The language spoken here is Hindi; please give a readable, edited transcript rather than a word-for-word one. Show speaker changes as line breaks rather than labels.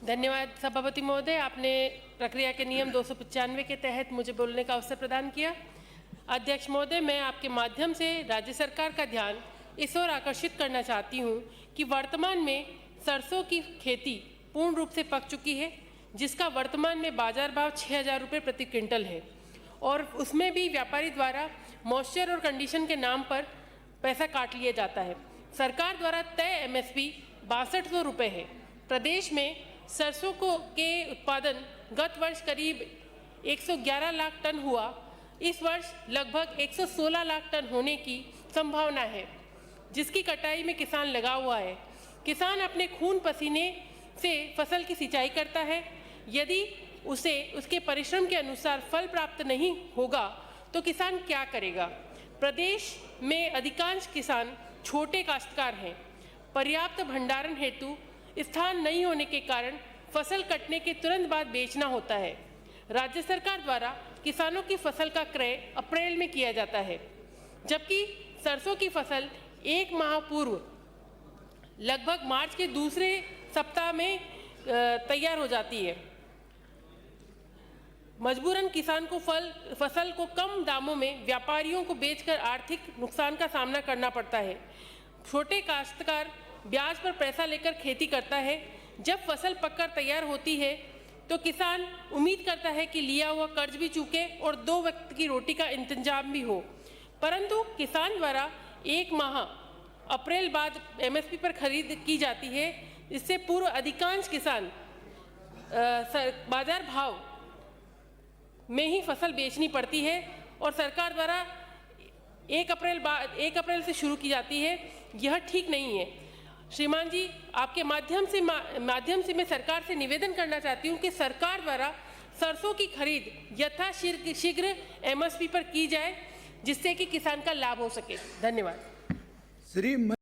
धन्यवाद सभापति महोदय, आपने प्रक्रिया के नियम 295 के तहत मुझे बोलने का अवसर प्रदान किया। अध्यक्ष महोदय, मैं आपके माध्यम से राज्य सरकार का ध्यान इस ओर आकर्षित करना चाहती हूं कि वर्तमान में सरसों की खेती पूर्ण रूप से पक चुकी है, जिसका वर्तमान में बाजार भाव 6,000 रुपये प्रति क्विंटल है और उसमें भी व्यापारी द्वारा मॉइस्चर और कंडीशन के नाम पर पैसा काट लिया जाता है। सरकार द्वारा तय MSP 6200 रुपये है। प्रदेश में सरसों के उत्पादन गत वर्ष करीब 111 लाख टन हुआ। इस वर्ष लगभग 116 लाख टन होने की संभावना है, जिसकी कटाई में किसान लगा हुआ है। किसान अपने खून पसीने से फसल की सिंचाई करता है। यदि उसे उसके परिश्रम के अनुसार फल प्राप्त नहीं होगा तो किसान क्या करेगा? प्रदेश में अधिकांश किसान छोटे काश्तकार हैं। पर्याप्त भंडारण हेतु स्थान नहीं होने के कारण फसल कटने के तुरंत बाद बेचना होता है। राज्य सरकार द्वारा किसानों की फसल का क्रय अप्रैल में किया जाता है, जबकि सरसों की फसल 1 माह पूर्व लगभग मार्च के दूसरे सप्ताह में तैयार हो जाती है। मजबूरन किसान को फसल को कम दामों में व्यापारियों को बेचकर आर्थिक नुकसान का सामना करना पड़ता है। छोटे काश्तकार ब्याज पर पैसा लेकर खेती करता है। जब फसल पककर तैयार होती है तो किसान उम्मीद करता है कि लिया हुआ कर्ज भी चूके और 2 वक्त की रोटी का इंतजाम भी हो, परंतु किसान द्वारा 1 माह अप्रैल बाद MSP पर खरीद की जाती है। इससे पूर्व अधिकांश किसान बाजार भाव में ही फसल बेचनी पड़ती है और सरकार द्वारा 1 अप्रैल से शुरू की जाती है। यह ठीक नहीं है। श्रीमान जी, आपके माध्यम से मैं सरकार से निवेदन करना चाहती हूं कि सरकार द्वारा सरसों की खरीद यथाशीघ्र MSP पर की जाए, जिससे कि किसान का लाभ हो सके। धन्यवाद।